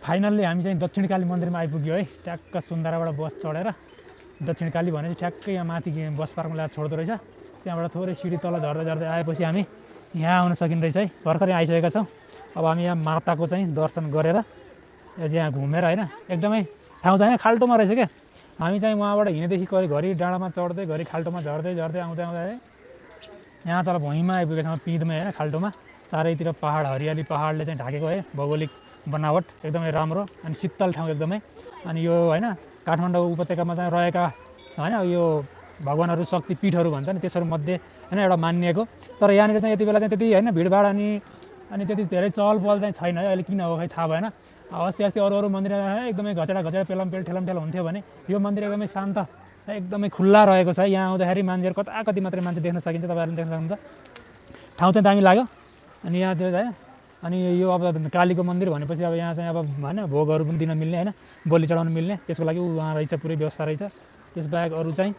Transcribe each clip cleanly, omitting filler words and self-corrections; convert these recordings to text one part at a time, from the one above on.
Finally हामी चाहिँ दक्षिणकाली मन्दिरमा आइपुग्यो है। ट्याक्क सुन्दाराबाट बस चढेर दक्षिणकाली भने ठ्याक्कै यहाँ माथि बस पार्कमा ल्याएर छोड्दो रहेछ। त्यहाँबाट थोरै सिडी तल झर्दै झर्दै आएपछि हामी यहाँ आउन सकिँदैछ है। भर्खरै आइसकेका छौँ। अब हामी यहाँ माताको चाहिँ दर्शन गरेर यहाँ घुमेर होइन एकदमै ठाउँ चाहिँ खाल्टोमा रहेछ क्या। हामी चाहिँ वहाँबाट हिँडेदेखि घरि डाँडामा चढ्दै घरि खाल्टोमा झर्दै झर्दै आउँदै आउँदै यहाँ तल भुइँमा आइपुगेको छौँ पिँधमै होइन खाल्टोमा। चारैतिर पहाड हरियाली पहाडले चाहिँ ढाकेको है। भौगोलिक बनावट एकदमै राम्रो अनि शीतल ठाउँ एकदमै। अनि यो होइन काठमाडौँ उपत्यकामा चाहिँ रहेका होइन यो भगवानहरू शक्तिपीठहरू भन्छ नि त्यसहरू मध्ये होइन एउटा मानिएको। तर यहाँनिर चाहिँ यति बेला चाहिँ त्यति होइन भिडभाड अनि त्यति धेरै चहल पहल चाहिँ छैन है। अहिले किन हो खै थाहा भएन। अस्ति अरू मन्दिर एकदमै घचेडा पेलमपेल ठेलमठेल हुन्थ्यो भने यो मन्दिर एकदमै शान्त एकदमै खुल्ला रहेको छ है। यहाँ आउँदाखेरि मान्छेहरू कति मात्रै मान्छे देख्न सकिन्छ। तपाईँहरूले देख्न सक्नुहुन्छ। ठाउँ चाहिँ दामी लाग्यो। अनि यहाँ चाहिँ अनि यो अब कालीको मन्दिर भनेपछि अब यहाँ चाहिँ अब होइन भोगहरू पनि दिन मिल्ने होइन बलि चढाउनु मिल्ने त्यसको लागि उहाँ रहेछ पुरै व्यवस्था रहेछ। त्यसबाहेक अरू चाहिँ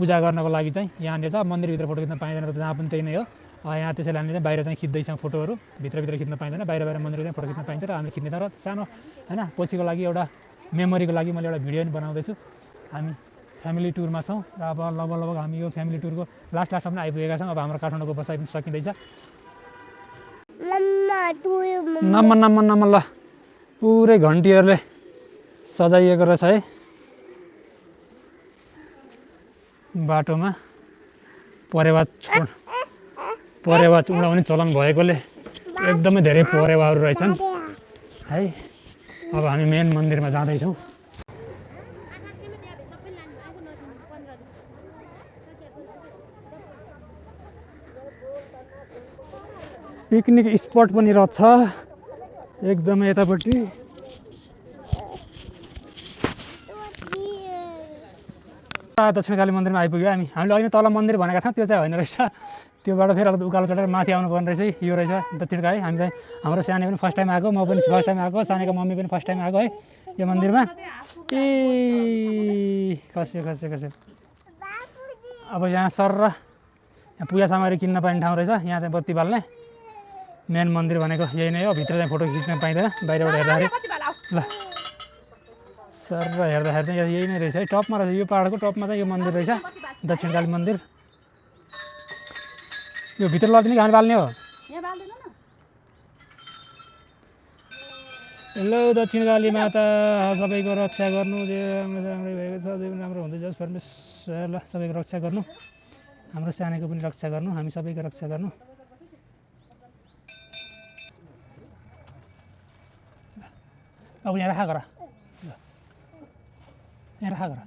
पूजा गर्नको लागि चाहिँ यहाँनिर छ। मन्दिरभित्र फोटो खिच्न पाइँदैन त जहाँ पनि त्यही नै हो। यहाँ त्यसैले हामीले चाहिँ बाहिर चाहिँ खिच्दैछौँ फोटोहरू। भित्रभित्र खिच्न पाइँदैन। बाहिर मन्दिरको चाहिँ फोटो खिच्न पाइन्छ र हामीले खिच्ने तर सानो होइन पछिको लागि एउटा मेमोरीको लागि मैले एउटा भिडियो पनि बनाउँदैछु। हामी फ्यामिली टुरमा छौँ र अब लगभग हामी यो फ्यामिली टुरको लास्टमा पनि आइपुगेका छौँ। अब हाम्रो काठमाडौँको बसाइ पनि सकिँदैछ। नम्म ल पुरै घन्टीहरूले सजाइएको रहेछ है। बाटोमा परेवा उडाउने चलन भएकोले एकदमै धेरै परेवाहरू रहेछन् है। अब हामी मेन मन्दिरमा जाँदैछौँ। पिकनिक स्पट पनि रहेछ एकदमै यतापट्टि। दक्षिणकाली मन्दिरमा आइपुग्यो हामीले अहिले तल मन्दिर भनेको थियौँ त्यो चाहिँ होइन रहेछ। त्योबाट फेरि अब उकालो चढेर माथि आउनुपर्ने रहेछ है। यो रहेछ दक्षिणकाली। हामी चाहिँ हाम्रो सानो पनि फर्स्ट टाइम आएको म पनि फर्स्ट टाइम आएको सानीको मम्मी पनि फर्स्ट टाइम आएको है यो मन्दिरमा। खस्यो। अब यहाँ सर र पूजा सामग्री किन्न पाइने ठाउँ रहेछ। यहाँ चाहिँ बत्ती बाल्ने मेन मन्दिर भनेको यही नै हो। भित्र चाहिँ फोटो खिच्न पाइँदैन बाहिरबाट हेर्दाखेरि। ल सर हेर्दाखेरि चाहिँ यही नै रहेछ है। टपमा रहेछ यो पहाडको टपमा चाहिँ यो मन्दिर रहेछ दक्षिणकाली मन्दिर। यो भित्र लगिने कि हामी बाल्ने हो। हेलो दक्षिणकाली माता सबैको रक्षा गर्नु जे राम्रै भएको छ जे पनि राम्रो हुँदै जाओस् परमेश्वर। ल सबैको रक्षा गर्नु हाम्रो सानीको पनि रक्षा गर्नु हामी सबैको रक्षा गर्नु। अब यहाँ राखा गर यहाँ राखा गर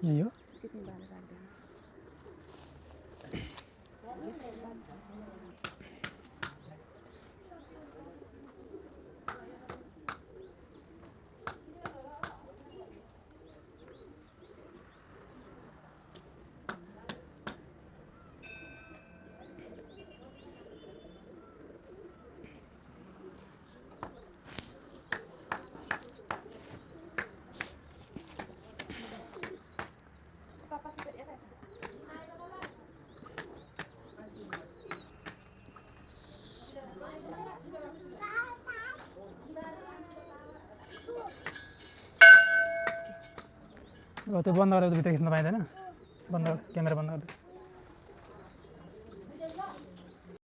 यही हो। अब त्यो बन्द गरेर भित्र खिच्न पाइँदैन। बन्द क्यामेरा बन्द गरिदिनु।